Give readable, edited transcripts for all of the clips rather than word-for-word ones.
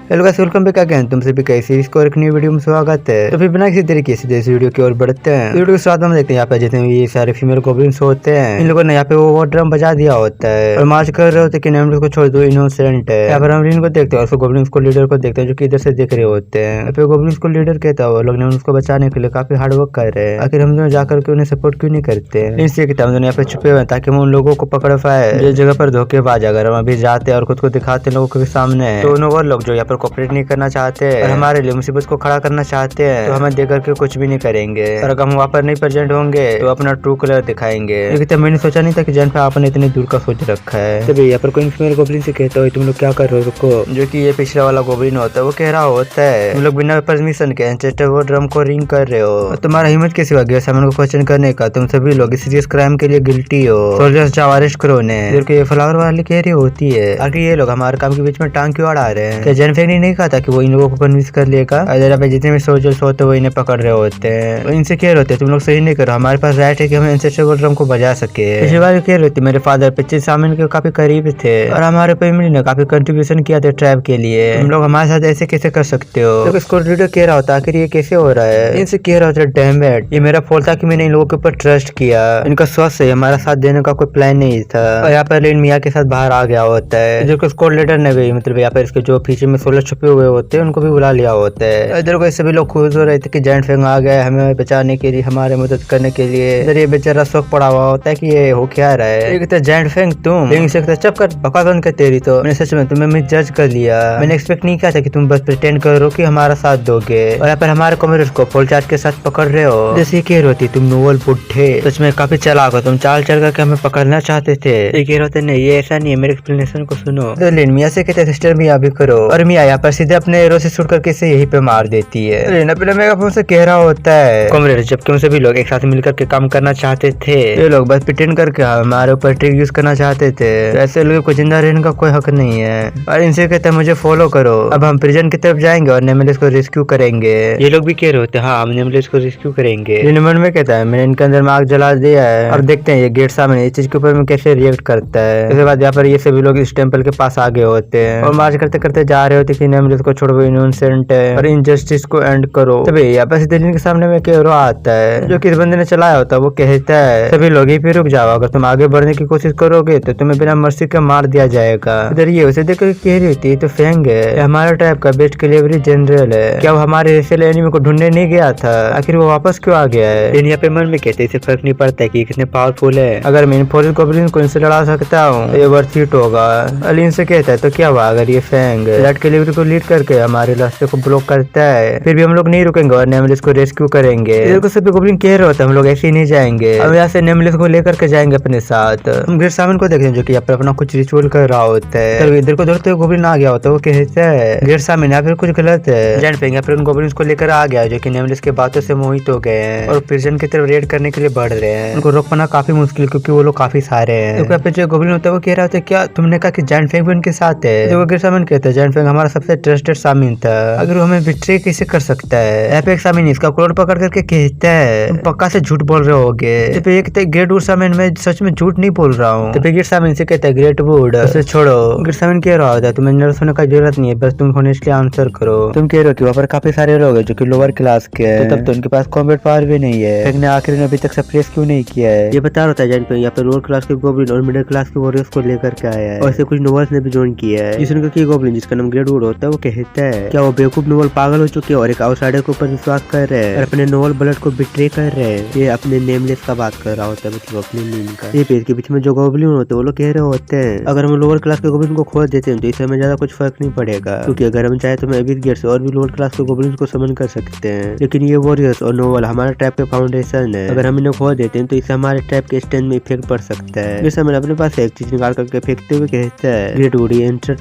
Hello guys, welcome back again. तुम सभी का सीरीज को एक नई वीडियो में स्वागत है। तो फिर बिना किसी तरीके से इस वीडियो की ओर बढ़ते हैं। वीडियो के साथ हम देखते हैं यहाँ पे जितने भी ये सारे फीमेल गॉब्लिन्स होते हैं, इन लोगों ने यहाँ पे वो ड्रम बजा दिया होता है और मार्च कर रहे होते हैं कि नेमलिस को छोड़ दो, इनोसेंट है। यहाँ पर हम इनको देखते हैं और गॉब्लिन्स को लीडर को देखते हैं जो कि इधर से देख रहे होते हैं। यहाँ पे गॉब्लिन्स को लीडर कहता है, वो लोग नेमलिस को बचाने के लिए काफी हार्ड वर्क कर रहे हैं। आखिर हम दोनों जाकर के उन्हें सपोर्ट क्यों नहीं करते। इसलिए हम दोनों यहाँ पे छुपे हुए ताकि हम उन लोगों को पकड़ पाए जिस जगह पर धोखेबाज अगर हम अभी जाते और खुद को दिखाते लोगों के सामने, तो उन वो लोग जो यहाँ पर कॉपरेट नहीं करना चाहते और हमारे लिए मुसीबत को खड़ा करना चाहते हैं, तो हमें देख करके कुछ भी नहीं करेंगे। और अगर हम वहाँ पर नहीं प्रेजेंट होंगे तो अपना ट्रू कलर दिखाएंगे। लेकिन मैंने सोचा नहीं था कि जैन पे आपने इतनी दूर का सोच रखा है। तभी यहाँ पर कोई फीमेल गोब्लिन से कहता हो तुम लोग क्या कर रहे हो, रुको। जो कि ये पिछला वाला गोब्लिन होता है वो कह रहा होता है तुम लोग बिना परमिशन के एंसेस्टर वो ड्रम को रिंग कर रहे हो। तुम्हारा हिम्मत कैसे हो गया सामान को क्वेश्चन करने का। तुम सभी लोग सीरियस क्राइम के लिए गिल्टी हो। सोल्जर्स जाओ अरेस्ट करो उन्हें। ये फ्लावर वाली कह रही होती है आखिर ये लोग हमारे काम के बीच में टांग क्यों अड़ा रहे हैं। क्या जैन फेंक ने नहीं कहा था कि वो इन लोगों को कन्विंस कर लेगा। अगर पे जितने भी सोल्जर्स होते हैं वो इन्हें पकड़ रहे होते हैं। इनसे कह रहे होते तुम लोग सही नहीं करो, हमारे पास राइट है कि हम एंसेस्टर ड्रम को बजा सके। पिछली बार कह रहे थे मेरे फादर 25 सामान के काफी करीब थे और हमारे फैमिली ने काफी कंट्रीब्यूशन किया था ट्राइब के लिए। तुम लोग हमारे साथ ऐसे कैसे कर सकते हो। तो इसको लीडर कह रहा होता आखिर ये कैसे हो रहा है। इनसे कह रहा होता डैम इट, ये मेरा फॉल्ट था कि मैंने इन लोगों के ऊपर ट्रस्ट किया। इनका स्वस्थ है, हमारा साथ देने का कोई प्लान नहीं था। और यहाँ पर लेन मियाँ के साथ बाहर आ गया होता है जो स्कोर लीडर ने भी मतलब यहाँ पर इसके जो पीछे में 16 छुपे हुए होते हैं उनको भी बुला लिया होता है। इधर को सभी लोग खुश हो रहे थे कि जैंट फेंग आ गया हमें बचाने के लिए, हमारे मदद करने के लिए। इधर ये बेचारा शौक पड़ा हुआ होता है कि ये हो क्या रहा है। एक तो जैंट फेंग तुम चुप कर बका बन कर तेरी तो मैंने सच में तुम्हें मिस जज कर लिया। मैंने एक्सपेक्ट नहीं किया था कि तुम बस प्रिटेंड करो कि हमारा साथ दोगे और यहाँ पर हमारे कॉमरेड्स को फुल चार्ज के साथ पकड़ रहे हो। जैसे कह रही थी तुम नोवल बुढ़े सच में काफी चालाक हो, तुम चाल चल करके हमें पकड़ना चाहते थे। ये कह रहे थे नहीं ये ऐसा नहीं है, मेरे एक्सप्लेनेशन को सुनो। तो लेन मियाँ से कहते सिस्टर मियाँ भी करो और मियाँ यहाँ पर सीधे अपने एरो से शूट करके इसे यहीं पे मार देती है। लेन अपने मेगाफोन से कह रहा होता है कॉमरेड्स जबकि हम सभी लोग एक साथ मिलकर के काम करना चाहते थे, ये लोग बस प्रिटेंड करके हमारे ऊपर ट्रिक यूज करना चाहते थे। ऐसे लोगों को जिंदा रहने का कोई हक नहीं है। और इनसे कहते हैं मुझे फॉलो करो, अब हम प्रिजन की तरफ जाएंगे और नेमलिस को रेस्क्यू करेंगे। ये लोग भी कह रहे होते हैं हाँ हम नेमलिस को रेस्क्यू करेंगे। मन में कहता है मैंने इनके अंदर में आग जला दिया है, अब देखते हैं ये गेट सामने इस चीज के ऊपर में कैसे रिएक्ट करता है। उसके बाद यहाँ पर ये सभी लोग इस टेम्पल के पास आ गए होते हैं और मार्च करते करते जा रहे होते कि नेमलिस को छोड़ो, इनोसेंट है और इनजस्टिस को एंड करो। तभी यहाँ पर दिल्ली के सामने में केरो आता है जो कि इस बंदे ने चलाया होता है। वो कहता है सभी लोग ही पे रुक जाओ, अगर तुम आगे बढ़ने की कोशिश करोगे तो तुम्हें बिना मर्सी के मार दिया जाएगा। इधर ये उसे देख कह रही होती है तो फेंग है हमारा टाइप का बेस्ट डिलीवरी जनरल है, क्या वो हमारे एनिमी को ढूंढने नहीं गया था, आखिर वो वापस क्यों आ गया है। लेकिन यहाँ पे मन में कहते इसे फर्क नहीं पड़ता है कि कितने पावरफुल है, अगर मैं फॉरेन गॉब्लिन को इनसे लड़ा सकता हूँ तो ये वर्थ इट होगा। अलीन से कहता है तो क्या हुआ अगर ये फेंग रेड डिलीवरी को लीड करके हमारे रास्ते को ब्लॉक करता है, फिर भी हम लोग नहीं रुकेंगे और नेमलिस को रेस्क्यू करेंगे। इधर को सभी गॉब्लिन कह रहे होते हम लोग ऐसे ही नहीं जाएंगे, हम यहाँ से नेमलिस को लेकर के जाएंगे अपने साथ। हम ग्रेट सामन को देखते हैं जो कि यहाँ पर अपना कुछ रिचुअल कर रहा होता है। तो इधर को देखते हुए गॉब्लिन आ गया होता है, वो कहता है ग्रेट सामन यहाँ पर कुछ गलत है। जैंट फेंग यहाँ पर उन गॉब्लिन्स को लेकर आ गया जो कि नेमलिस के बातों से मोहित हो गए हैं और प्रिजन की तरफ रेड करने के लिए बढ़ रहे हैं। उनको रोक पाना काफी मुश्किल क्योंकि वो लोग काफी सारे हैं। तो यहाँ पे जो गॉब्लिन होता है वो कह रहा होता है क्या तुमने कहा कि जैंट फेंग भी उनके साथ है। जो ग्रेट सामन कहता है जैंट फेंग हमारा सबसे ट्रस्टेड सामिन था, अगर वो हमें बिट्रे कैसे कर सकता है। यहाँ पे एक सामिन इसका क्लोर पकड़ करके कहता है तुम पक्का से झूठ बोल रहे होगे। ग्रेट वुड सामिन मैं सच में झूठ नहीं बोल रहा हूँ। तो ग्रेट सामिन से कहता है ग्रेट वुड उसे छोड़ो। ग्रेट सामिन कह रहा होता है तुम्हें नर्वस होने का जरूरत नहीं है, बस तुम होनेस्टली आंसर करो। तुम कह रहे हो कि वहाँ पर काफी सारे लोग हैं जो कि लोअर क्लास के हैं, तो तब तो उनके पास कॉम्बैट पावर भी नहीं है, लेकिन आखिर ने अभी तक सप्रेस क्यों नहीं किया है। ये बता रहा था जैन पे यहाँ पे लोअर क्लास के गॉब्लिन और मिडिल क्लास के वॉरियर्स को लेकर के आया है और ऐसे कुछ नोवल्स ने भी ज्वाइन किया है। जिसने की गॉब्लिन जिसका नाम ग्रेट वुड होता है वो कहता है क्या वो बेवकूफ नोवल पागल हो चुके हैं और एक आउटसाइडर के ऊपर विश्वास कर रहे हैं और अपने नोवल ब्लड को बिट्रे कर रहे हैं। ये अपने नेमलेस का बात कर रहा होता है, मतलब अपने नीम का। ये पेज के बीच में जो गॉब्लिन होते हैं वो लोग कह रहे होते हैं अगर हम लोअर क्लास के गॉब्लिन को खोज देते हैं तो इससे हमें ज्यादा कुछ फर्क नहीं पड़ेगा, क्योंकि अगर हम चाहे तो हम एबिथ गेट से और भी लोअर क्लास के गॉब्लिन को समन कर सकते हैं। लेकिन ये वॉरियर्स और नोवल हमारे ट्रैप के फाउंडेशन है, अगर हम इन्हें खोज देते हैं तो इससे हमारे ट्रैप के स्टैंड में इफेक्ट पड़ सकता है। जैसे मैंने अपने पास एक चीज निकाल करके फेंकते हुए कहता है ग्रेट वुड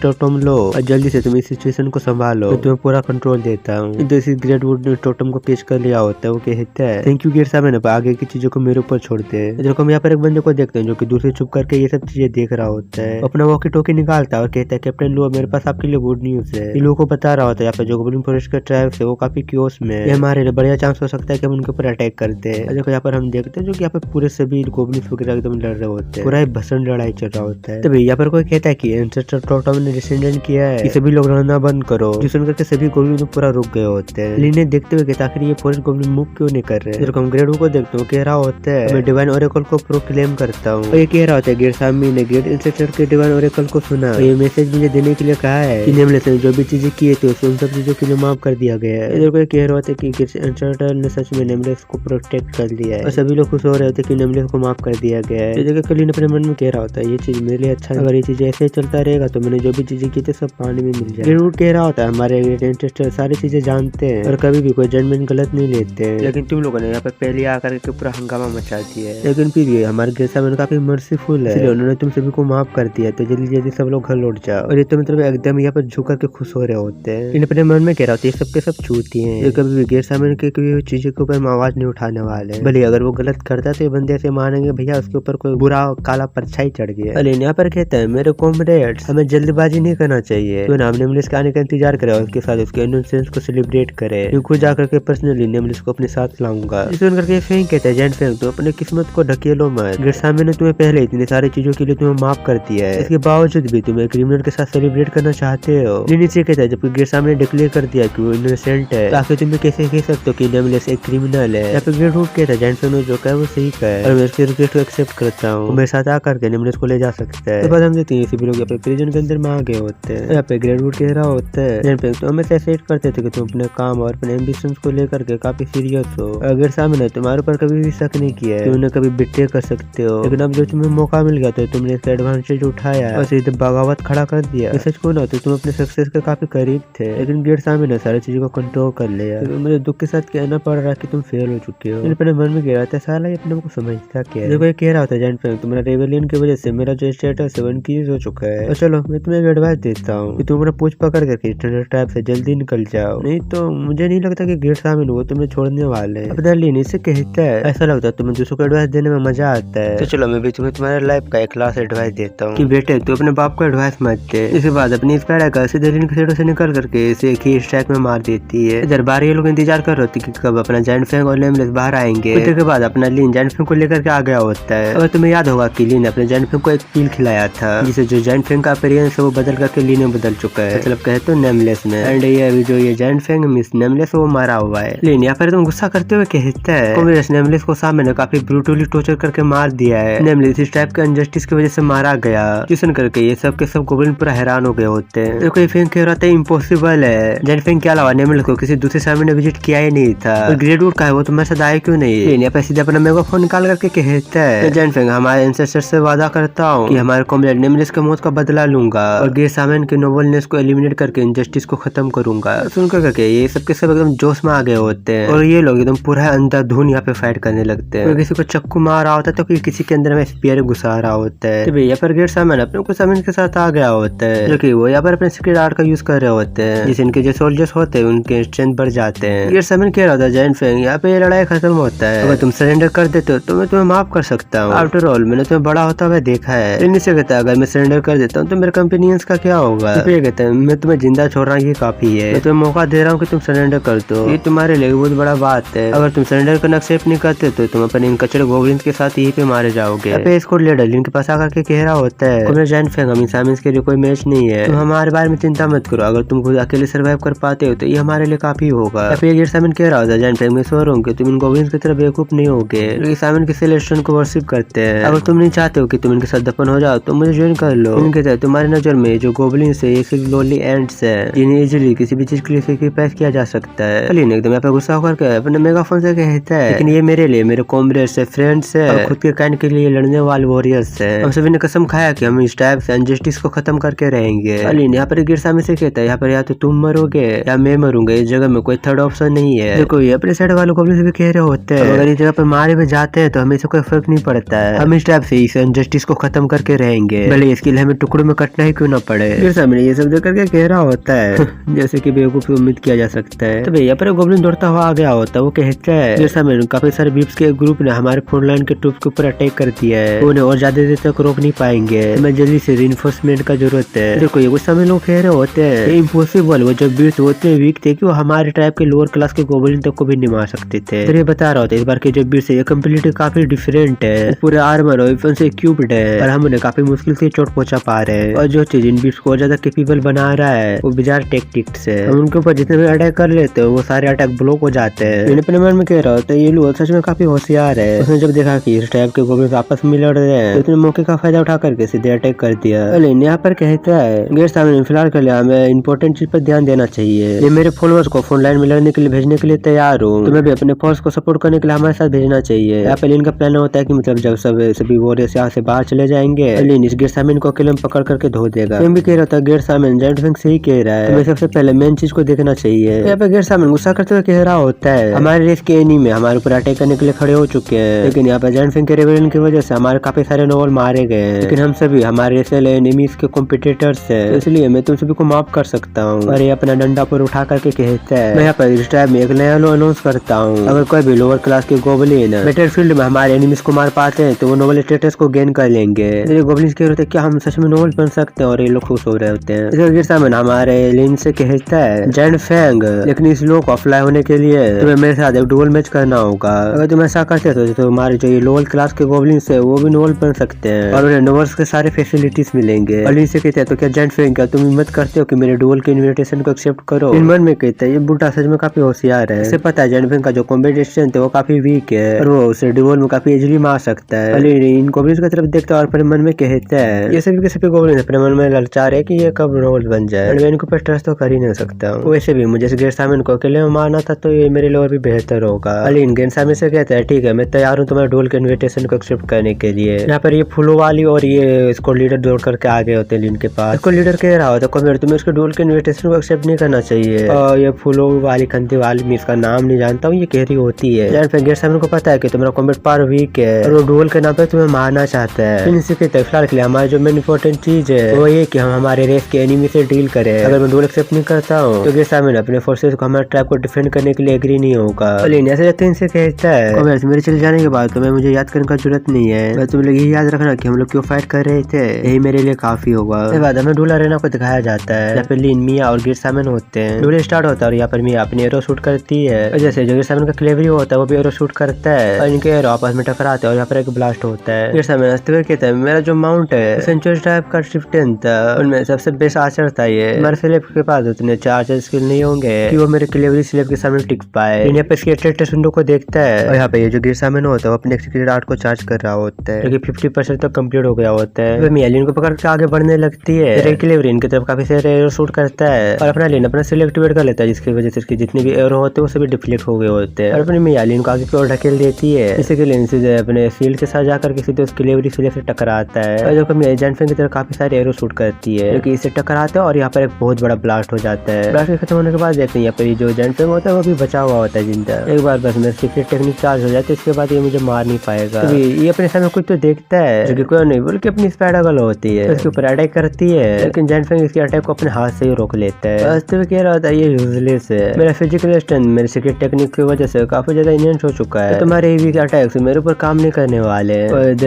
टोटम लो और जल्दी से तुम इस सिचुएशन को संभालो, मैं तुम्हें पूरा कंट्रोल देता हूँ। तो इसी ग्रेट वुड ने टोटम को पेश कर लिया होता है। वो कहता है थैंक यू ग्रेट सामन, आगे की चीजों को मेरे ऊपर छोड़ते हैं। देखो हम यहाँ पर एक बंदे को देखते हैं जो कि दूसरे छुप करके ये सब चीजें देख रहा होता है, अपना वॉकी टॉकी निकालता है और कहता है कैप्टन लुआ मेरे पास आपके लिए गुड न्यूज है। ये लोगों को बता रहा होता है यहाँ पे जो गॉब्लिन फॉरेस्ट का ट्राइब है वो काफी क्योस में है, हमारे लिए बढ़िया चांस हो सकता है कि हम उनके ऊपर अटैक करते हैं। देखो यहाँ पर हम देखते हैं जो कि यहाँ पे पूरे सभी गॉब्लिन्स वगैरह एकदम लड़ रहे होते हैं, पूरा भीषण लड़ाई चल रहा होता है। तभी यहाँ पर कोई कहता है कि एंसेस्टर टोटम ने डिसेंडेंट किया है, सभी लोग रोना बंद करो। जो सुनकर के सभी गोब्लिन तो पूरा रुक गए होते हैं। लीन ने देखते हुए कहता आखिर ये फॉरेस्ट गोब्लिन मूव क्यों नहीं कर रहे। हम ग्रेड को देखते हो कह रहा होता है मैं डिवाइन ओरेकल को प्रोक्लेम करता हूँ। और ये कह रहा होता है ग्रेड सामी ने ग्रेड इंसेस्टर के डिवाइन ओरेकल को सुना। ये मैसेज मुझे देने के लिए कहा है कि नेमलेस ने जो भी चीजें किए थे उन सब चीजों के लिए माफ कर दिया गया है। इधर को कह रहा होता है कि ग्रेड इंसेस्टर ने सच में नेमलेस को प्रोटेक्ट कर लिया है और सभी लोग खुश हो रहे होते कि नेमलेस को माफ कर दिया गया है। जगह कलीन अपने मन में कह रहा होता है ये चीज मेरे लिए अच्छा है। अगर ये चीज ऐसे ही चलता रहेगा तो मैंने जो भी चीजें की थी सब पानी में मिल जाए। ग्रेड कह रहा होता है हमारे ग्रेड इंसेस्टर सारी चीजें जानते हैं और कभी भी कोई जजमेंट गलत नहीं लेते हैं, लेकिन तुम लोगों ने यहाँ पे पहले आकर के पूरा हंगामा मचा दिया है। लेकिन फिर ये हमारे ग्रेड काफी मर्सीफुल है, इसलिए उन्होंने तुम सभी को माफ कर दिया। तो जल्दी जल्दी सब लोग घर लौट जाओ। और ये तो मतलब एकदम यहाँ पर झुक करके खुश हो रहे होते हैं। इन अपने मन में कह रहा होता है ये सबके सब चूती हैं, ये कभी भी ग्रेड सामने के कोई चीजों के ऊपर आवाज नहीं उठाने वाले। भले अगर वो गलत करता तो ये बंदे ऐसे मानेंगे भैया उसके ऊपर कोई बुरा काला परछाई चढ़ गया। लेकिन यहाँ पर कहता है मेरे कॉमरेड्स हमें जल्दबाजी नहीं करना चाहिए। तो नाम नेमलेस के आने का इंतजार करे और उसके साथ उसके इनोसेंस को सेलिब्रेट करे। खुद जाकर के पर्सनली नेमलेस को अपने साथ लाऊंगा। सुन करके फेंक कहता है जेंट फेंक तो अपने किस्मत को ढकेलो मत। ग्रेड सामी ने तुम्हें पहले इतनी सारी चीजों के लिए तुम्हें माफ कर दिया है, इसके बावजूद भी तुम्हें क्रिमिनल के साथ सेलिब्रेट करना चाहते हो। नीचे कहता है जबकि ग्रेड सामी ने डिक्लेयर कर दिया कि वो इनोसेंट है, ताकि तुम्हें कैसे कह सकते हो कि नेमलेस एक क्रिमिनल है। या फिर ग्रेड रूट कहता है जेंट फेंक ने जो कहा वो सही कहा है और मैं उसके रिक्वेस्ट को एक्सेप्ट करता हूँ। मेरे साथ आकर के नेमलेस को ले जा सकता है। बाद हम देखते हैं सभी लोग यहाँ पे प्रिजन के अंदर में आ गए होते हैं। यहाँ पे ग्रेड रूट कह रहा होता है जेंट फेंक तो हमें सेट करते थे कि तुम अपने काम और अपने एम्बिशंस को लेकर के काफी सीरियस हो। अगर सामने तुम्हारे ऊपर कभी भी शक नहीं किया है, तुमने कभी बिट्रे कर सकते हो, लेकिन अब जो तुम्हें मौका मिल गया तो तुमने इसका एडवांटेज उठाया और सीधे बगावत खड़ा कर दिया। सच को ना तो तुम अपने सक्सेस के काफी करीब थे, लेकिन ग्रेड सामी ने सारी चीजों को कंट्रोल कर लिया। तो मुझे दुख के साथ कहना पड़ रहा है कि तुम फेल हो चुके हो। अपने मन में कह रहा था साला ये अपने को समझता क्या है। कह रहा होता है जेंट फेंक तुम्हारा रेवेलियन की वजह से मेरा जो स्टेटस है वो इनक्रीज हो चुका है। और चलो मैं तुम्हें एक एडवाइस देता हूँ कि तुम अपना पूछ पकड़ करके स्टैंडर्ड ट्रैप से जल्दी निकल जाओ, नहीं तो मुझे नहीं लगता कि ग्रेड सामी वो तुम्हें छोड़ने वाले हैं। अपना लीन से कहता है ऐसा लगता है तुम्हें दूसरों को एडवाइस देने में मजा आता है। तो चलो मैं भी तुम्हें तुम्हारे लाइफ का एक क्लास एडवाइस देता हूँ कि बेटे तू अपने बाप को एडवाइस मत दे। इसके बाद अपनी स्पाइडर का सीधे लीन के साइडों से निकल करके इसे एक ही स्ट्राइक में मार देती है। इधर बाहर ये लोग इंतजार कर रहे होते कि कब अपना जेंट फेंक और नेमलेस बाहर आएंगे। उसके बाद अपना लीन जेंट फेंक को लेकर के आ गया होता है। अगर तुम्हें याद होगा कि लीन अपने जेंट फेंक को एक पील खिलाया था, जिसे जो जेंट फेंक का अपीयरेंस है वो बदल करके लीन में बदल चुका है, मतलब कहे तो नेमलेस में। एंड ये अभी जो ये जेंट फेंक मिस नेमलेस वो मारा हुआ है। लीन यहाँ पर तुम गुस्सा करते हुए कहता है नेमलेस को सामने काफी ब्रूटली टॉर्चर करके मार दिया है। नेमलेस इस टाइप के अनजस्टिस की वजह से मारा गया। ट्यूशन करके ये सब के सब गोब्लिन पूरा हैरान हो गए होते हैं। तो कोई फेंक कह रहा था इम्पॉसिबल है, जेंट फेंक के अलावा नेमलेस को किसी दूसरे सामने विजिट किया ही नहीं था। ग्रेड रूट का है वो तुम्हारे साथ आया क्यों नहीं। यहाँ पे सीधे अपना मेगाफोन निकाल करके कहता है जेंट फेंक हमारे एंसेस्टर से वादा करता हूँ कि हमारे कॉमरेड नेमलेस के मौत का बदला लूंगा और ग्रेड सामन के नोबलनेस को एलिमिनेट करके इनजस्टिस को खत्म करूंगा। सुनकर करके ये सब के सब एकदम जोश में आ गए होते हैं और ये लोग एकदम पूरा अंधाधुन यहाँ पे फाइट करने लगते हैं। किसी को चक्कू मार रहा होता है तो कोई किसी के अंदर में स्पीयर घुसा रहा होता है। तो भैया पर ग्रेड सामन अपने कुछ सामन के साथ आ गया होता है, जो कि वो यहाँ पर अपने सीक्रेट आर्ट का यूज कर रहे होते हैं, जिससे इनके जो सोल्जर्स होते हैं उनके स्ट्रेंथ बढ़ जाते हैं। ग्रेड सामन कह रहा था जेंट फेंक यहाँ पे लड़ाई खत्म होता है, अगर तुम सरेंडर कर देते हो तो मैं तुम्हें माफ कर सकता हूँ। आफ्टर ऑल मैंने तुम्हें बड़ा होता हुआ देखा है। इनमें से कहता है अगर मैं सरेंडर कर देता हूँ तो मेरे कंपेनियंस का क्या होगा। तो ये कहता है मैं तुम्हें जिंदा छोड़ रहा हूँ ये काफी है, मैं तुम्हें मौका दे रहा हूँ कि तुम सरेंडर कर दो, ये तुम्हारे लिए बहुत बड़ा बात है। अगर तुम सरेंडर करना एक्सेप्ट नहीं करते तो तुम अपने इन कचरे गोब्लिन्स के साथ यहीं पे मारे जाओगे। स्क्वाड लीडर लिन के पास आकर के कह रहा होता है कॉमरेड जेंट फेंक हम इंसामिन्स के लिए कोई मैच नहीं है, तुम हमारे बारे में चिंता मत करो, अगर तुम खुद अकेले सर्वाइव कर पाते हो तो ये हमारे लिए काफी होगा। फिर सामन कह रहा होता है जेंट फेंक मैं सो रहा हूँ कि तुम इन गोब्लिन्स की तरह बेवकूफ नहीं होगे, सामन के सेलेस्टियन को वर्शिप करते हैं। अगर तुम नहीं चाहते हो कि तुम इनके साथ दफन हो जाओ तो मुझे ज्वाइन कर लो। इनके तहत तुम्हारी नजर में जो गोब्लिन्स है ये सिर्फ लोनली एंड्स है जिन्हें इजीली किसी भी चीज के लिए सैक्रिफाइस किया जा सकता है। लिन एकदम यहाँ पे गुस्सा होकर के अपने मेगाफोन से कहता है लेकिन ये मेरे लिए मेरे कॉमरेड्स है, फ्रेंड्स है और खुद के काइंड के लिए लड़ने वाले वॉरियर्स है। हम सभी ने कसम खाया कि हम इस टाइप से अनजस्टिस को खत्म करके रहेंगे। लिन यहाँ पर गिरसामी से कहता है यहाँ पर या तो तुम मरोगे या मैं मरूंगा, इस जगह में कोई थर्ड ऑप्शन नहीं है। देखो ये अपने साइड वालों को भी कह रहे होते हैं अगर इस जगह पर मारे में जाते हैं तो हमें से कोई फर्क नहीं पड़ता है, हम इस टाइप से इस अनजस्टिस को खत्म करके रहेंगे, भले इसके लिए हमें टुकड़ों में कटना ही क्यों ना पड़े। गिरसामी ये सब देख करके कह रहा होता है जैसे कि बेवकूफ उम्मीद किया जा सकता है। तो भैया पर गोब्लिन दौड़ता हुआ आ गया होता है, वो कहता है गिरसामी काफी सारे बीप्स के ग्रुप ने हमारे फ्रंट लाइन के ट्रूप्स के ऊपर अटैक कर दिया है, उन्हें और ज्यादा देर तक रोक नहीं पाएंगे, हमें जल्दी से रिइंफोर्समेंट का जरूरत है। देखो ये कुछ समय लोग कह रहे होते हैं इम्पॉसिबल, वो जब बीट्स होते वीक थे कि वो हमारे ट्राइब के लोअर क्लास के गोब्लिन तक को भी नहीं मार सकते थे। तो ये बता रहा होता है इस बार के जो बीट्स है ये कम्प्लीटली काफी डिफरेंट है, पूरे आर्मर और वेपन से इक्विप्ड है और हम उन्हें काफी मुश्किल से चोट पहुंचा पा रहे हैं, और जो चीज इन बीट्स को ज्यादा कैपेबल बना आ रहा है वो बिजार टेक्टिक से। हम उनके ऊपर जितने भी अटैक कर लेते हैं वो सारे अटैक ब्लॉक हो जाते हैं। मैंने अपने मन में कह रहा होता है ये लोग सच में काफी होशियार है। उसने जब देखा कि इस टाइप के गोब्लिन्स आपस में लड़ रहे हैं तो उसने मौके का फायदा उठा करके सीधे अटैक कर दिया। लेकिन यहाँ पर कहता है गेट सामने फिलहाल के लिए हमें इंपॉर्टेंट चीज पर ध्यान देना चाहिए। ये मेरे फॉलोअर्स को फ्रंट लाइन में लड़ने के लिए भेजने के लिए तैयार हूँ, तुम्हें भी अपने फोर्स को सपोर्ट करने के लिए हमारे साथ भेजना चाहिए। यहाँ पे लिन का प्लान होता है कि मतलब जब सभी वॉरियर्स यहाँ से बाहर चले जाएंगे लिन इस गेट सामिन को अकेले में पकड़ करके धो देगा। भी कह रहा था गेट सामिन जायंट फैंग सही कह रहा है, तुम्हें सबसे पहले मेन चीज को देखना चाहिए। यहाँ पे गेट सामिन गुस्सा करते हुए कह रहा होता है हमारे रेस के एनिमी हमारे ऊपर अटैक करने के लिए खड़े हो चुके हैं, लेकिन यहाँ पे जायंट फैंग के रेबेलियन की वजह से हमारे काफी सारे नोवल मारे गए हैं, लेकिन हम सभी हमारे रेस वाले एनिमीज के कॉम्पिटिटर्स है, इसलिए मैं तुम सभी को माफ कर सकता हूँ। और ये अपना डंडा पर उठा करके कहता है मैं यहाँ पर इस टाइम में एक नया लो अनाउंस करता हूँ, अगर कोई भी लोअर क्लास के गोब्लिन बैटलफील्ड में हमारे एनिमीज को मार पाते हैं तो वो नोबल स्टेटस को गेन कर लेंगे। गोब्लिन्स कह रहे थे क्या हम सच में नोबल बन सकते हैं, और ये लोग खुश हो रहे होते हैं। इसके सामने हमारे लिन से कहता है जायंट फैंग लेकिन इस लो को अप्लाई होने के लिए तुम्हें मेरे साथ एक डुअल मैच करना होगा, अगर तुम ऐसा करते हो तो हमारे जो ये लोअर क्लास के गोब्लिन्स है वो भी नोबल बन सकते हैं और उन्हें नोबल्स के सारे फैसिलिटीज मिलेंगे। और लिन से कहते हैं तो क्या जायंट फैंग क्या तुम हिम्मत करते हो कि मेरे डुअल के इन्विटेशन को एक्सेप्ट करो। इन मन में कहते हैं ये बुढ़ा सच में काफी होशियार है, इसे पता है जायंट फैंग का जो कॉम्बिनेशन है वो काफी वीक है और वो उसे डुअल में काफी इजीली मार सकता है। और इन गोब्लिन्स की तरफ देखता है और अपने मन में कहता है ये सभी के सभी गोब्लिन अपने मन में ललचा रहे कि ये कब नोबल बन जाए, मैं इनको पे ट्रस्ट तो कर ही नहीं सकता हूँ। वैसे भी मुझे गेट सामिन को अकेले में मारना था तो ये मेरे लिए और भी बेहतर होगा। अलीन गेट सामिन से कहता है ठीक है मैं तैयार हूँ तुम्हारे डुअल के इन्विटेशन को एक्सेप्ट करने के लिए। यहाँ पर ये फूलों वाली और ये इसको लीडर दौड़ करके आ गए होते हैं लिन के पास। इसको लीडर कह रहा होता है तुम्हें इसके डुअल के इन्विटेशन को एक्सेप्ट नहीं करना चाहिए, और ये फूलों वाली खंती वाली मैं इसका नाम नहीं जानता हूँ ये कह रही होती है। गेट सामिन को पता है कि तुम्हारा कॉम्बैट पावर वीक है और वो डुअल के नाम पे तुम्हें मारना चाहता है। फिलहाल के लिए हमारी जो मेन इंपॉर्टेंट चीज है वो ये कि हम हमारे रेस के एनिमी से डील करें। अगर मैं डुअल एक्सेप्ट नहीं करता हूँ तो गेट सामिन अपने फोर्सेस को हमारे ट्रैप को डिफेंड करने के लिए एग्री नहीं होगा। ऐसे इनसे कहता है मेरे चले जाने के बाद तुम्हें मुझे याद करने का जरूरत नहीं है, तुम लोग यही याद रखना कि हम लोग क्यों फाइट कर रहे थे, यही मेरे लिए काफी होगा। इसके बाद हमें डूला रेना को दिखाया जाता है यहाँ पे लिन मिया और गेट सामिन होते हैं। डूले स्टार्ट होता है और यहाँ पर मिया अपनी एरो शूट करती है, जैसे जो गेट सामिन का क्लेवरी होता है वो भी एरो शूट करता है और इनके एरो आपस में टकराते हैं और यहाँ पर एक ब्लास्ट होता है। गेट सामिन हंसते हुए कहता है मेरा जो माउंट है सेंचुरी टाइप का शिफ्टन था उनमें सबसे बेस्ट आर्चर था ये, हमारे स्लेब के पास उतने आर्चर स्किल नहीं होंगे कि वो मेरे क्लेवरी स्लेब के सामने टिक पाए। यहाँ पे इसके विंडो को देखता है और यहाँ पे ये जो गेट सामिन होता है वो अपने सीक्रेट आर्ट को चार्ज कर रहा होता है जो कि 50% तक कंप्लीट हो गया होता है। तो मिया लिन को पकड़ के आगे बढ़ने लगती है, क्लेवरी इनकी तरफ काफी सारे एरो शूट करता है और अपना लिन अपना स्किल एक्टिवेट कर लेता है जिसकी वजह से इसके जितने भी एरो होते हैं वो सभी डिफ्लेक्ट हो गए होते हैं और अपनी मिया लिन को आगे की ओर ढकेल देती है, जिससे कि लिन सीधे अपने शील्ड के साथ जाकर सीधे उस क्लेवरी स्लेब से टकराता है और जो कि मिया जायंट फैंग की तरफ काफी सारे एरो शूट करती है जो कि इससे टकराता है और यहाँ पर एक बहुत बड़ा ब्लास्ट हो जाता है। ब्लास्ट खत्म होने के बाद देखते हैं यहाँ पर जो जायंट फैंग होता है वो भी बचा हुआ होता है जिंदा। एक बार बस मेरे सीक्रेट टेक्निक चार्ज हो जाती है इसके बाद ये मुझे मार नहीं पाएगा। तो ये अपने सामने कुछ तो देखता है जो कि कोई नहीं बोल के अपनी स्पाइडर होती है तो इसके ऊपर अटैक करती है, लेकिन जायंट फैंग इसके अटैक को अपने हाथ से ही रोक लेता है। तो कह रहा था ये यूजलेस है, मेरा फिजिकल स्ट्रेंथ मेरे सीक्रेट टेक्निक की वजह से काफी ज्यादा इनहेंस हो चुका है, तुम्हारे वीक अटैक्स मेरे ऊपर काम नहीं करने वाले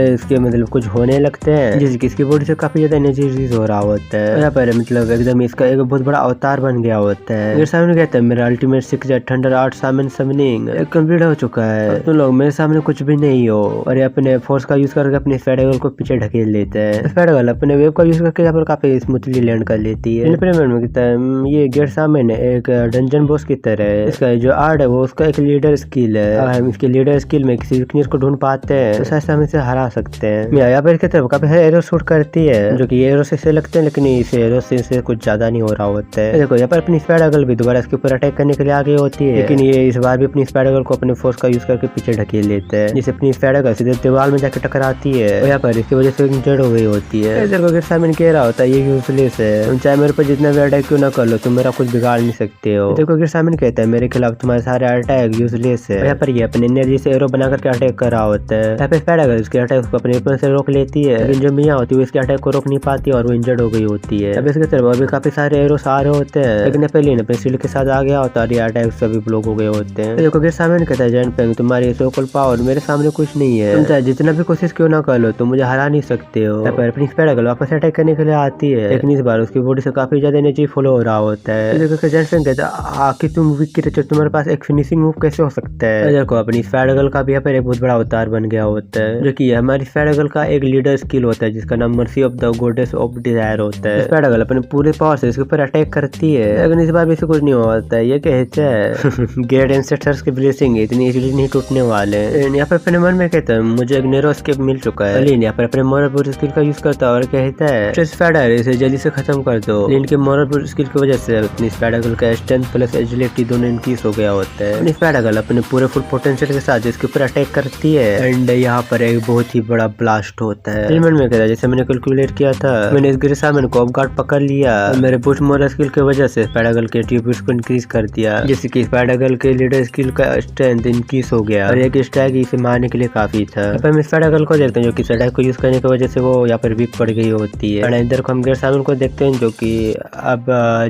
इसके मतलब कुछ होने लगते हैं जिसकी इसकी बॉडी से काफी ज्यादा एनर्जी रिलीज हो रहा होता है। यहाँ पर मतलब एकदम इसका एक बहुत बड़ा अवतार बन गया होता है। मेरे सामने कहता है मेरा अल्टीमेट 6 थंडर आर्ट सामन समनिंग कंप्लीट हो चुका है, तुम लोग मेरे सामने कुछ भी नहीं हो। और ये अपने फोर्स का यूज करके अपने स्पाइडर को पीछे ढकेल लेते हैं। स्पाइडर अपने वेब का यूज करके यहाँ पर काफी स्मूथली लैंड कर लेती है। ये गेट सामने एक डंजन बॉस की तरह है, इसका जो आर्ट है वो उसका एक लीडर स्किल है और हम इसके लीडर स्किल में किसी वीकनेस को ढूंढ पाते हैं तो शायद हम इसे हरा सकते हैं। यहाँ पर इसके तरफ काफी सारे एरो शूट करती है जो कि एरो से लगते हैं, लेकिन इस एरो से कुछ ज्यादा नहीं हो रहा होता है। देखो यहाँ पर अपनी स्पाइडर भी दोबारा इसके ऊपर अटैक करने के लिए आगे होती है, लेकिन ये इस बार भी अपनी स्पाइडर को अपने फोर्स का यूज करके पीछे ढकेल लेते हैं, जिससे अपनी स्पाइडर सीधे दीवार में जाकर टकराती है और यहाँ पर इसकी वजह से इंजर्ड हो गई होती है। देखो गेट सामिन कह रहा होता है ये यूजलेस है, तुम चाहे मेरे पर जितना भी अटैक क्यों ना कर लो तुम मेरा कुछ बिगाड़ नहीं सकते हो। देखो गेट सामिन कहता है मेरे खिलाफ तुम्हारे सारे अटैक यूजलेस है। यहाँ पर ये अपने एनर्जी से एरो बना करके अटैक कर रहा होता है। यहाँ पे स्पाइडर इसके अटैक को अपने वेपन से रोक लेती है, लेकिन जो मिया होती है इसके अटैक को रोक नहीं पाती और वो इंजर्ड हो गई होती है। अब इसके तरफ और भी काफी सारे एरो आ रहे होते हैं, लेकिन पहले अपने शील्ड के साथ आ गया होता है, अटैक सभी ब्लॉक हो गए होते हैं। देखो गेट सामिन कहता है जायंट फैंग तुम्हारी सोकल पावर मेरे सामने कुछ नहीं है, तुम चाहे जितना भी कोशिश क्यों ना कर लो तुम मुझे हरा नहीं सकते हो। अपनी स्पाइडर वापस अटैक करने के लिए आती है, लेकिन इस बार उसकी बॉडी से काफी ज्यादा एनर्जी फ्लो हो रहा होता है। देखो जायंट फैंग कहता है आखिर तुम वीक की तरह तुम्हारे पास एक फिनिशिंग मूव कैसे हो सकता है। देखो अपनी स्पाइडर का भी यहाँ पर एक बहुत बड़ा अवतार बन गया होता है, जो कि हमारी स्पाइडर का एक लीडर स्किल होता है जिसका नाम mercy of the goddess of desire होता है। स्पाइडर अपने पूरे पावर से इसके ऊपर अटैक करती है, लेकिन इस बार भी कुछ नहीं होता है। ये कहते हैं गेट एंसेस्टर्स की ब्लेसिंग इतनी इजीली नहीं टूटने वाले। यहाँ पर अपने मन में कहता है मुझे एक नेरो स्केप मिल चुका है। लिन यहाँ पर अपने मोरल बूट स्किल का यूज करता है और कहता है स्ट्रेस स्पाइडर इसे जल्दी से खत्म कर दो। लिन के मोरल बूट स्किल की वजह से अपनी स्पाइडर का स्ट्रेंथ प्लस एजिलिटी दोनों इंक्रीज हो गया होता है। अपनी स्पाइडर अपने पूरे फुल पोटेंशियल के साथ इसके ऊपर अटैक करती है एंड यहाँ पर एक बहुत ही बड़ा ब्लास्ट होता है। लिन में कहता है जैसे मैंने कैलकुलेट किया था, मैंने इस ग्रेसामन को ऑफ गार्ड पकड़ लिया। मेरे बूट मोरल स्किल की वजह से स्पाइडर के एट्रीब्यूट्स को इंक्रीज कर दिया, जिससे कि स्पाइडर के लीडर स्किल का स्ट्रेंथ इंक्रीज हो गया और एक स्ट्राइक इसे मारने के लिए काफी था। हम स्पाइडर को देखते हैं जो कि स्ट्राइक को यूज करने की वजह से वो यहाँ पर वीक पड़ गई होती है। और इधर को हम ग्रेसामन को देखते हैं जो कि अब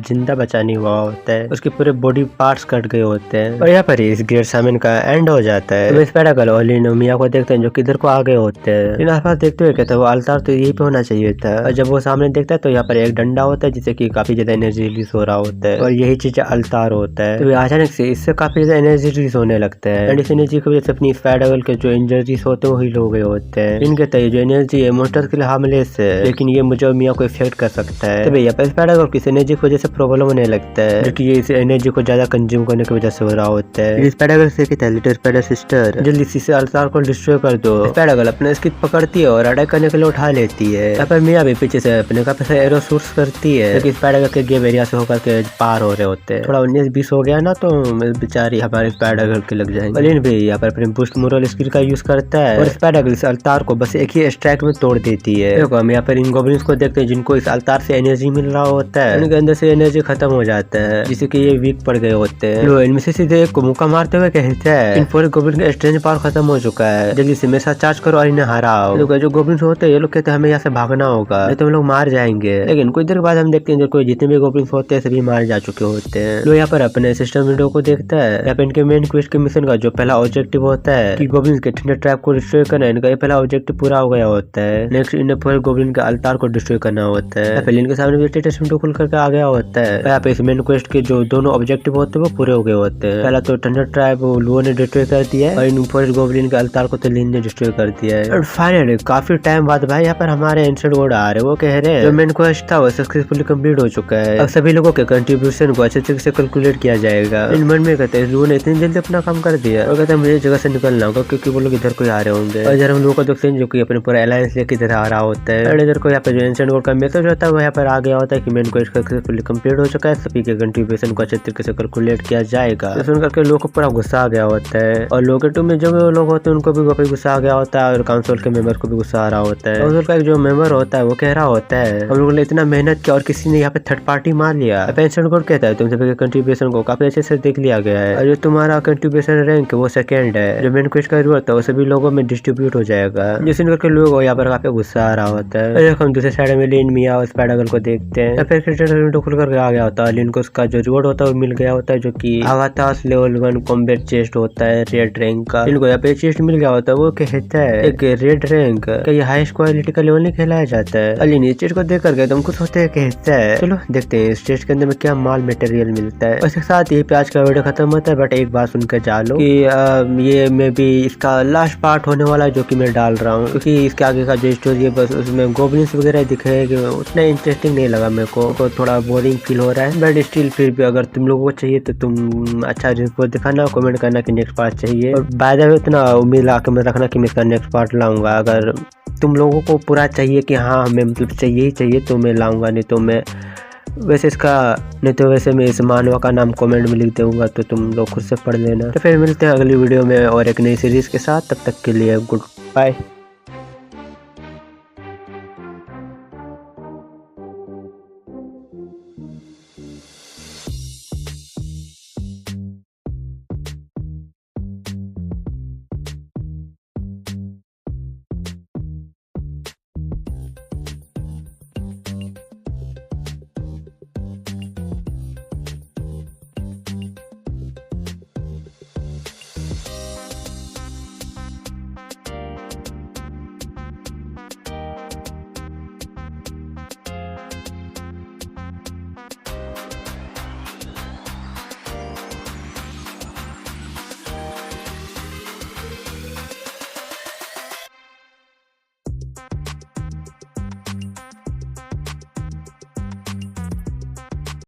जिंदा बचा नहीं हुआ होता है, उसके पूरे बॉडी पार्ट्स कट गए होते हैं और यहाँ पर इस ग्रेसामन का एंड हो जाता है। तो स्पाइडर और लिन मिया को देखते हैं जो कि इधर को आ गए होते हैं। इन आसपास देखते हुए कहते हैं वो अल्तार तो यही पे होना चाहिए था। और जब वो सामने देखता है तो यहाँ पर एक डंडा होता है जिससे कि काफी ज्यादा एनर्जी रिलीज हो रहा होता है और यही चीज अल्तार होता है। तो अचानक से इससे काफी ज्यादा एनर्जी रिलीज होने लगता है एंड इस एनर्जी की वजह से अपनी स्पाइडर के जो इंजरीज होते हैं वही हो गए होते हैं। इनके तय जो एनर्जी है मॉन्स्टर के लिए हार्मलेस है, लेकिन ये मुझे और मिया को इफेक्ट कर सकता है। तो भैया स्पाइडर को किस एनर्जी की वजह से प्रॉब्लम होने लगता है जो कि ये इस एनर्जी को ज्यादा कंज्यूम करने की वजह से हो रहा होता है। स्पाइडर से कहता है लिटिल स्पाइडर सिस्टर जल्दी से अल्तार को डिस्ट्रॉय कर दो। स्पाइडर अपने स्किल पकड़ती है और अटैक करने के लिए उठा लेती है। यहाँ पर मिया भी पीछे से अपने काफी सारे एरो शूट्स करती है क्योंकि स्पाइडर के गेम एरिया से होकर के पार हो रहे होते हैं। थोड़ा 19-20 हो गया ना तो बेचारी हमारे स्पाइडर के लग जाएंगे। लिन भी यहाँ पर अपने बूस्ट मोरल स्किल का यूज करता है और स्पाइडर इस अल्तार को बस एक ही स्ट्राइक में तोड़ देती है। देखो हम यहाँ पर इन गॉब्लिन्स को देखते हैं जिनको इस अल्तार से एनर्जी मिल रहा होता है, उनके अंदर से एनर्जी खत्म हो जाता है जिससे कि ये वीक पड़ गए होते हैं। तो इनमें से सीधे एक को मुक्का मारते हुए कहते हैं इन पूरे गॉब्लिन का स्ट्रेंज पावर खत्म हो चुका है, जल्दी से मेरे साथ चार्ज करो और इन्हें हराओ। तो जो गॉब्लिन्स होते हैं ये लोग कहते हैं हमें यहाँ से भागना होगा नहीं तो हम लोग मार जाएंगे। लेकिन कुछ देर बाद हम देखते हैं कोई जितने भी गॉब्लिन्स होते हैं सभी मार जा चुके होते हैं। तो यहाँ पर अपने सिस्टम विंडो को देखता है। यहाँ पे इनके मेन क्वेस्ट के मिशन का जो पहला ऑब्जेक्टिव होता है कि गॉब्लिन्स के ठंडे ट्रैप को डिस्ट्रॉय करना, इनका ये पहला ऑब्जेक्टिव पूरा हो गया होता है। नेक्स्ट इन्हें पूरे गॉब्लिन के अल्तार को डिस्ट्रॉय करना होता है। फिर इनके सामने भी स्टेटस विंडो खुल करके आ गया होता है। यहाँ पे इस मेन क्वेस्ट के जो दोनों ऑब्जेक्टिव होते हैं वो पूरे हो गए होते हैं। पहला तो ठंडे ट्रैप लुओ ने डिस्ट्रॉय कर दिया है और इन पूरे गॉब्लिन के अल्तार को तो लिन ने डिस्ट्रॉय कर दिया है। और फाइनली काफी टाइम बाद भाई यहाँ पर हमारे एंशिएंट गॉड आ रहे, वो कह रहे हैं जो मेन क्वेस्ट था वो सक्सेसफुली कंप्लीट हो चुका है। अब सभी लोगों के कंट्रीब्यूशन को अच्छे तरीके से कैलकुलेट किया जाएगा। इन मन में कहते हैं लुओ ने इतनी जल्दी अपना काम कर दिया और कहते हैं मुझे जगह से निकलना होगा क्योंकि वो लोग इधर को आ रहे होंगे। और इधर हम लोगों को देखते हैं जो कि अपने पूरा अलायंस लेके इधर आ रहा होता है और इधर को यहाँ पे जो एंशिएंट गॉड का मैसेज होता है वो यहाँ पर आ गया होता है कि मेन क्वेस्ट सक्सेसफुली कंप्लीट हो चुका है, सभी के कंट्रीब्यूशन को अच्छे तरीके से कैलकुलेट किया जाएगा। तो सुन करके लोगों को पूरा गुस्सा आ गया होता है और लोग में जो लोग होते हैं उनको भी गुस्सा आ गया होता है और काउंसिल के मेंबर को भी गुस्सा आ रहा होता है। काउंसिल का एक जो मेंबर होता है वो कह रहा होता है हम लोगों ने इतना मेहनत किया और किसी ने यहाँ पे थर्ड पार्टी मार लिया। एंशिएंट गॉड कहता है तुम सभी के कंट्रीब्यूशन को काफी अच्छे से देख लिया गया है और जो तुम्हारा कंट्रीब्यूशन रैंक वो सेकंड है, जो मेन क्वेस्ट का रिवॉर्ड था वो सभी लोगों में डिस्ट्रीब्यूट हो जाएगा। जिस करके लोग यहाँ पर काफी गुस्सा आ रहा होता है। हम दूसरे साइड में लिन मिया और स्पाइडर को देखते हैं। फिर खुल करके आ गया होता है। लिन को उसका जो रिवॉर्ड होता है वो मिल गया होता है जो कि आवातास लेवल 1 कॉम्बैट चेस्ट होता है रेड रैंक का। इनको यहाँ पे चेस्ट मिल गया होता है। वो कहता है एक रेड रैंक का ये हाईएस्ट क्वालिटी का लेवल नहीं खेलाया जाता है। अली ने चेस्ट को देख करके एकदम खुश होते हैं, कहता है चलो देखते हैं इस चेस्ट के अंदर में क्या माल मटेरियल मिलता है। उसके साथ यही पे आज का वीडियो खत्म होता है। बट एक बात सुनकर चालो कि ये मे भी इसका लास्ट पार्ट होने वाला है जो कि मैं डाल रहा हूँ क्योंकि इसके आगे का जो स्टोरी है बस उसमें गॉब्लिन्स वगैरह दिखेगा उतना इंटरेस्टिंग नहीं लगा मेरे को थोड़ा बोरिंग फील हो रहा है। बट स्टिल फिर भी अगर तुम लोगों को चाहिए तो तुम अच्छा रिपोर्ट दिखाना, कमेंट करना कि नेक्स्ट पार्ट चाहिए। और बाय द वे इतना उम्मीद ला के मैं रखना कि मैं इसका नेक्स्ट पार्ट लाऊंगा। अगर तुम लोगों को पूरा चाहिए कि हाँ हमें मतलब चाहिए ही चाहिए तो मैं लाऊंगा, नहीं तो मैं वैसे मैं इस मानवा का नाम कमेंट में लिख दूंगा तो तुम लोग खुद से पढ़ लेना। तो फिर मिलते हैं अगली वीडियो में और एक नई सीरीज के साथ। तब तक के लिए गुड बाय।